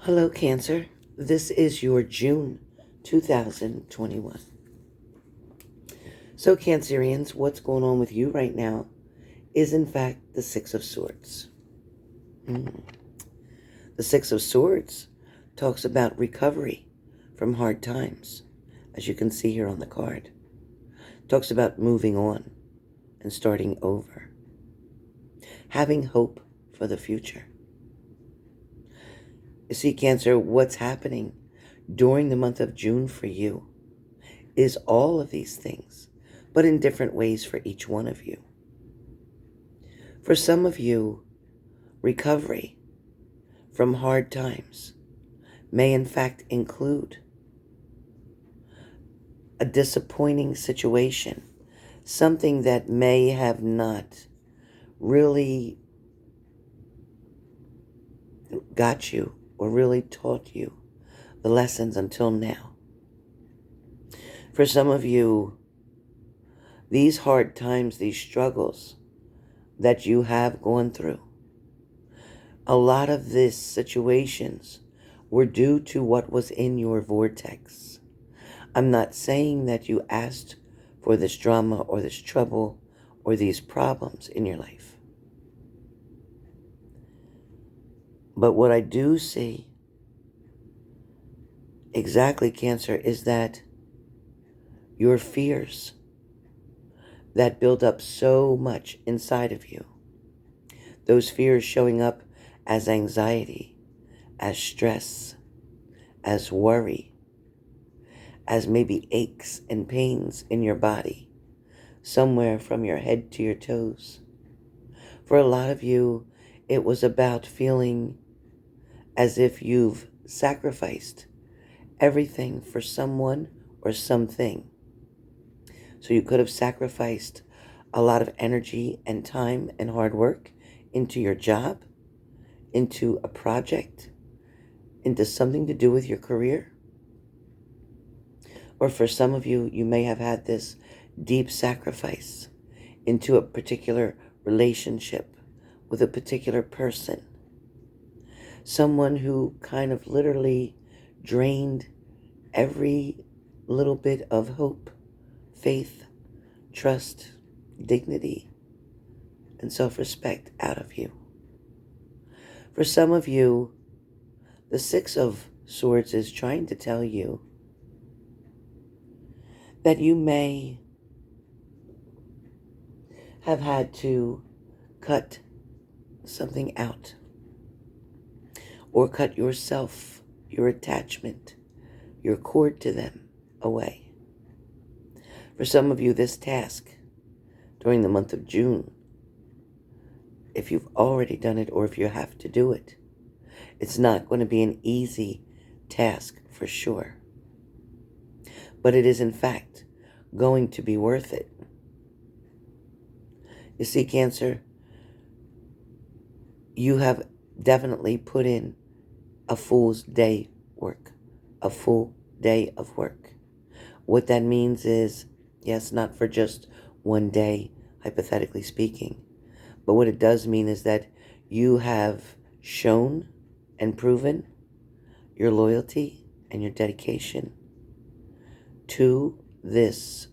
Hello, Cancer. This is your June 2021. So, Cancerians, what's going on with you right now is, in fact, the Six of Swords. The Six of Swords talks about recovery from hard times, as you can see here on the card. Talks about moving on and starting over, having hope for the future. You see, Cancer, what's happening during the month of June for you is all of these things, but in different ways for each one of you. For some of you, recovery from hard times may in fact include a disappointing situation, something that may have not really got you or really taught you the lessons until now. For some of you, these hard times, these struggles that you have gone through, a lot of these situations were due to what was in your vortex. I'm not saying that you asked for this drama or this trouble or these problems in your life. But what I do see exactly, Cancer, is that your fears that build up so much inside of you, those fears showing up as anxiety, as stress, as worry, as maybe aches and pains in your body, somewhere from your head to your toes. For a lot of you, it was about feeling as if you've sacrificed everything for someone or something. So you could have sacrificed a lot of energy and time and hard work into your job, into a project, into something to do with your career. Or for some of you, you may have had this deep sacrifice into a particular relationship with a particular person. Someone who kind of literally drained every little bit of hope, faith, trust, dignity, and self-respect out of you. For some of you, the Six of Swords is trying to tell you that you may have had to cut something out or cut yourself, your attachment, your cord to them away. For some of you, this task during the month of June, if you've already done it or if you have to do it, it's not going to be an easy task for sure. But it is in fact going to be worth it. You see, Cancer, you have definitely put in a full day work, a full day of work. What that means is, yes, not for just one day, hypothetically speaking, but what it does mean is that you have shown and proven your loyalty and your dedication to this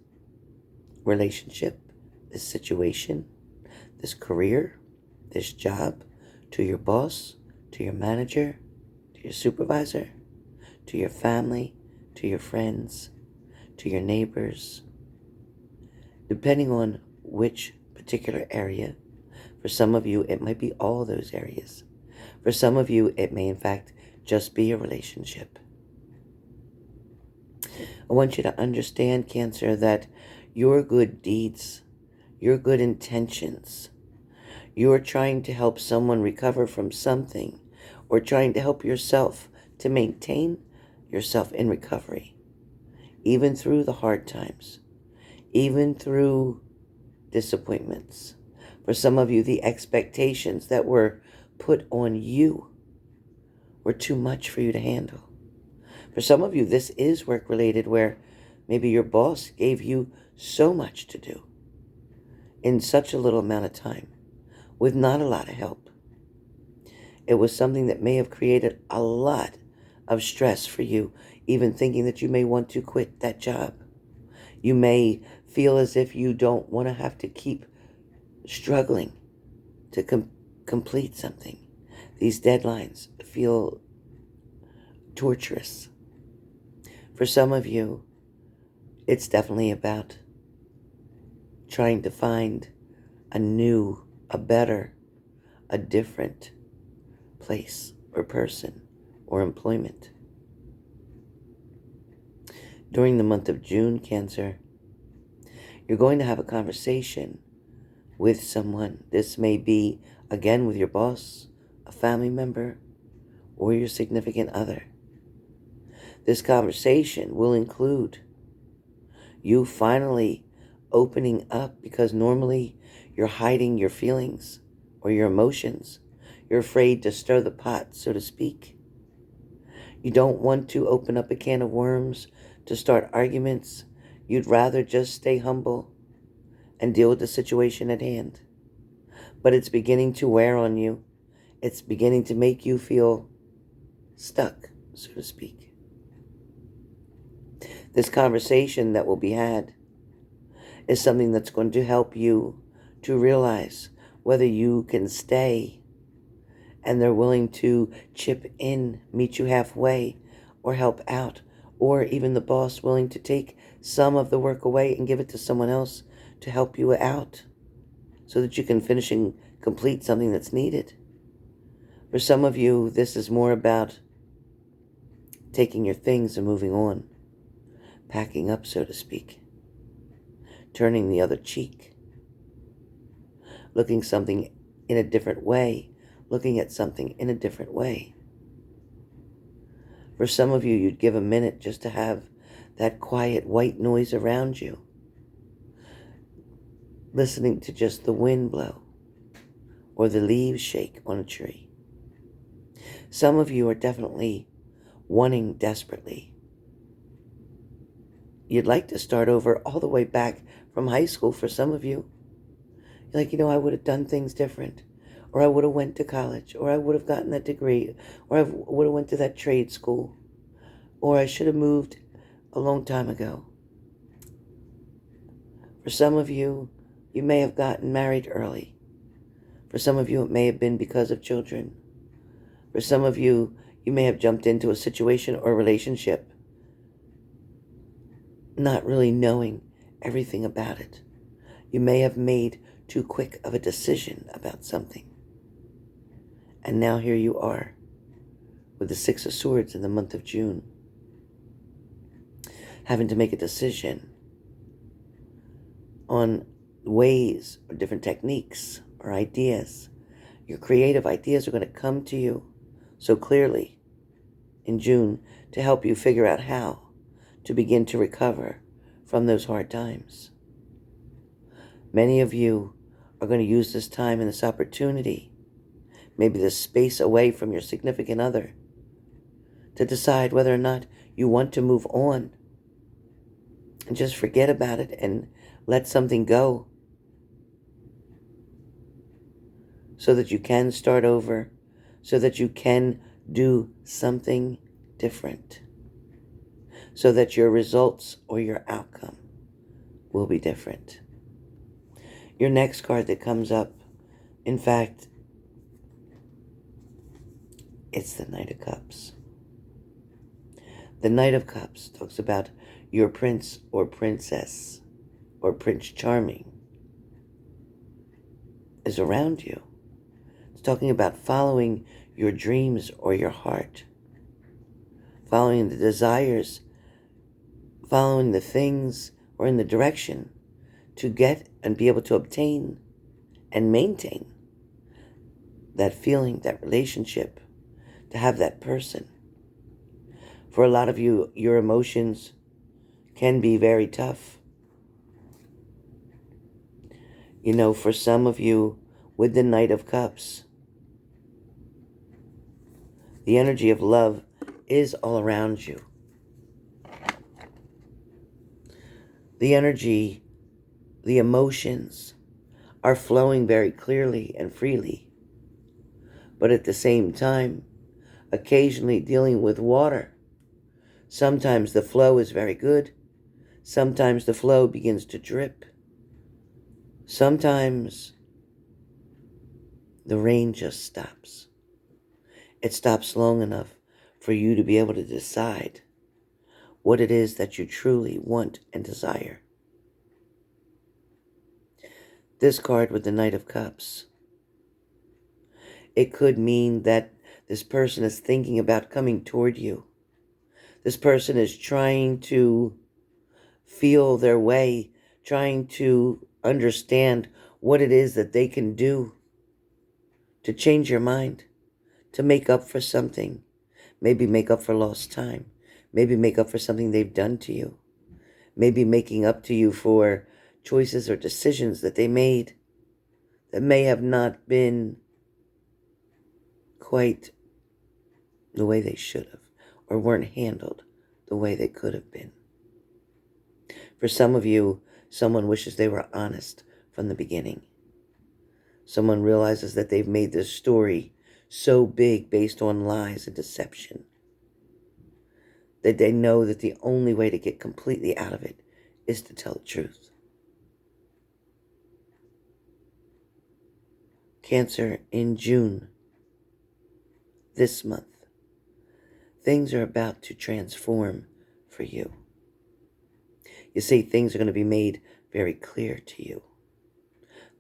relationship, this situation, this career, this job, to your boss, to your manager, to your supervisor, to your family, to your friends, to your neighbors, depending on which particular area. For some of you, it might be all those areas. For some of you, it may in fact just be a relationship. I want you to understand, Cancer, that your good deeds, your good intentions, you're trying to help someone recover from something or trying to help yourself to maintain yourself in recovery, even through the hard times, even through disappointments. For some of you, the expectations that were put on you were too much for you to handle. For some of you, this is work-related, where maybe your boss gave you so much to do in such a little amount of time with not a lot of help. It was something that may have created a lot of stress for you, even thinking that you may want to quit that job. You may feel as if you don't want to have to keep struggling to complete something. These deadlines feel torturous. For some of you, it's definitely about trying to find a new, a better, a different place or person or employment. During the month of June, Cancer, you're going to have a conversation with someone. This may be, again, with your boss, a family member, or your significant other. This conversation will include you finally opening up, because normally you're hiding your feelings or your emotions. You're afraid to stir the pot, so to speak. You don't want to open up a can of worms to start arguments. You'd rather just stay humble and deal with the situation at hand. But it's beginning to wear on you. It's beginning to make you feel stuck, so to speak. This conversation that will be had is something that's going to help you to realize whether you can stay and they're willing to chip in, meet you halfway, or help out, or even the boss willing to take some of the work away and give it to someone else to help you out so that you can finish and complete something that's needed. For some of you, this is more about taking your things and moving on, packing up, so to speak, turning the other cheek, looking something in a different way, looking at something in a different way. For some of you, you'd give a minute just to have that quiet white noise around you, listening to just the wind blow or the leaves shake on a tree. Some of you are definitely wanting desperately. You'd like to start over all the way back from high school for some of you. You're like, I would have done things different, or I would have went to college, or I would have gotten that degree, or I would have went to that trade school, or I should have moved a long time ago. For some of you, you may have gotten married early. For some of you, it may have been because of children. For some of you, you may have jumped into a situation or relationship not really knowing everything about it. You may have made too quick of a decision about something. And now here you are with the Six of Swords in the month of June, having to make a decision on ways or different techniques or ideas. Your creative ideas are going to come to you so clearly in June to help you figure out how to begin to recover from those hard times. Many of you are going to use this time and this opportunity, maybe this space away from your significant other, to decide whether or not you want to move on and just forget about it and let something go so that you can start over, so that you can do something different, so that your results or your outcome will be different. Your next card that comes up, in fact, it's the Knight of Cups. The Knight of Cups talks about your prince or princess or Prince Charming is around you. It's talking about following your dreams or your heart, following the desires, following the things or in the direction to get and be able to obtain and maintain that feeling, that relationship, to have that person. For a lot of you, your emotions can be very tough. For some of you, with the Knight of Cups, the energy of love is all around you. The energy, the emotions are flowing very clearly and freely. but at the same time, occasionally dealing with water. Sometimes the flow is very good. Sometimes the flow begins to drip. Sometimes the rain just stops. It stops long enough for you to be able to decide what it is that you truly want and desire. This card with the Knight of Cups, it could mean that this person is thinking about coming toward you. This person is trying to feel their way, trying to understand what it is that they can do to change your mind, to make up for something, maybe make up for lost time, maybe make up for something they've done to you, maybe making up to you for choices or decisions that they made that may have not been quite the way they should have, or weren't handled the way they could have been. For some of you, someone wishes they were honest from the beginning. Someone realizes that they've made this story so big based on lies and deception that they know that the only way to get completely out of it is to tell the truth. Cancer, in June, this month, things are about to transform for you. You see, things are going to be made very clear to you.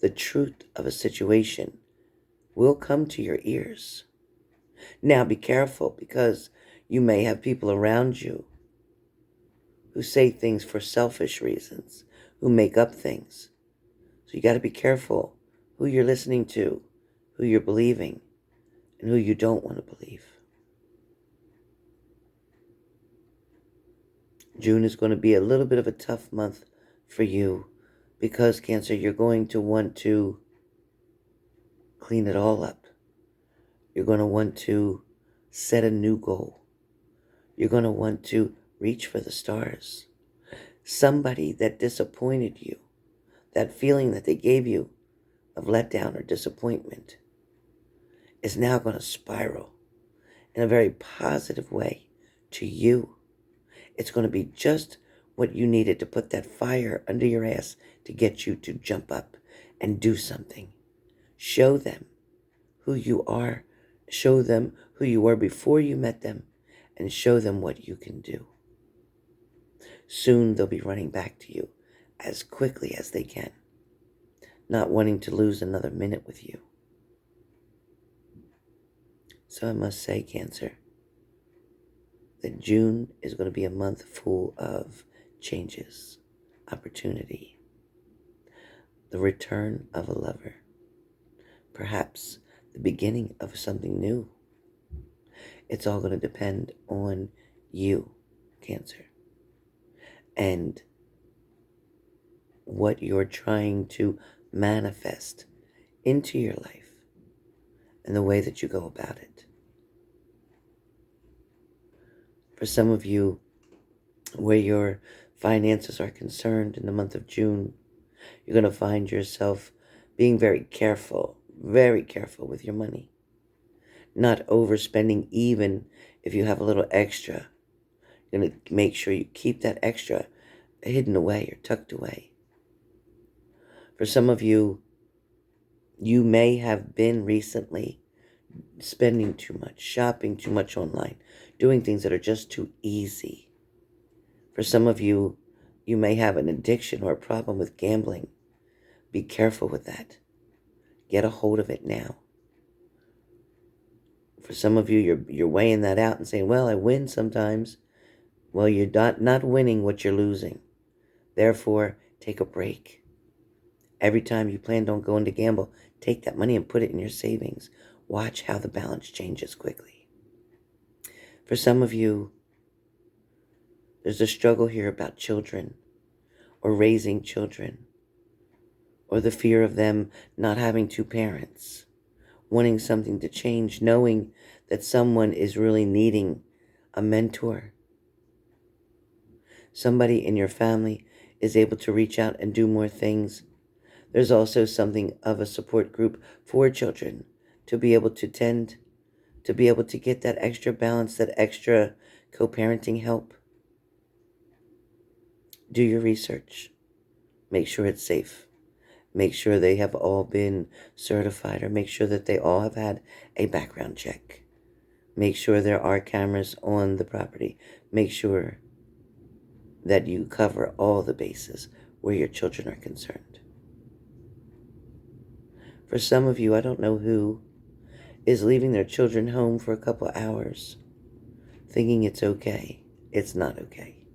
The truth of a situation will come to your ears. Now be careful, because you may have people around you who say things for selfish reasons, who make up things. So you got to be careful who you're listening to, who you're believing, and who you don't want to believe. June is going to be a little bit of a tough month for you because, Cancer, you're going to want to clean it all up. You're going to want to set a new goal. You're going to want to reach for the stars. Somebody that disappointed you, that feeling that they gave you of letdown or disappointment, is now going to spiral in a very positive way to you. It's going to be just what you needed to put that fire under your ass to get you to jump up and do something. Show them who you are. Show them who you were before you met them, and show them what you can do. Soon they'll be running back to you as quickly as they can, not wanting to lose another minute with you. So I must say, Cancer, that June is going to be a month full of changes, opportunity, the return of a lover, perhaps the beginning of something new. It's all going to depend on you, Cancer, and what you're trying to manifest into your life and the way that you go about it. For some of you, where your finances are concerned in the month of June, you're going to find yourself being very careful with your money. Not overspending, even if you have a little extra. You're going to make sure you keep that extra hidden away or tucked away. For some of you, you may have been recently spending too much, shopping too much online, doing things that are just too easy. For some of you, you may have an addiction or a problem with gambling. Be careful with that. Get a hold of it now. For some of you, you're weighing that out and saying, well, I win sometimes. Well, you're not winning what you're losing. Therefore, take a break. Every time you plan on going to gamble, take that money and put it in your savings. Watch how the balance changes quickly. For some of you, there's a struggle here about children, or raising children, or the fear of them not having two parents, wanting something to change, knowing that someone is really needing a mentor. Somebody in your family is able to reach out and do more things. There's also something of a support group for children to be able to tend, to be able to get that extra balance, that extra co-parenting help. Do your research. Make sure it's safe. Make sure they have all been certified, or make sure that they all have had a background check. Make sure there are cameras on the property. Make sure that you cover all the bases where your children are concerned. For some of you, I don't know who, is leaving their children home for a couple hours, thinking it's okay. It's not okay.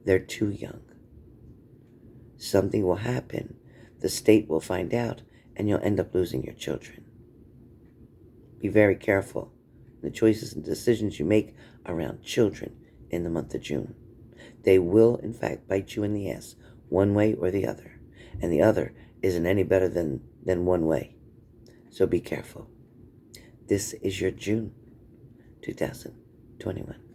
They're too young. Something will happen. The state will find out, and you'll end up losing your children. Be very careful in the choices and decisions you make around children in the month of June. They will, in fact, bite you in the ass one way or the other, and the other isn't any better than one way. So be careful. This is your June 2021.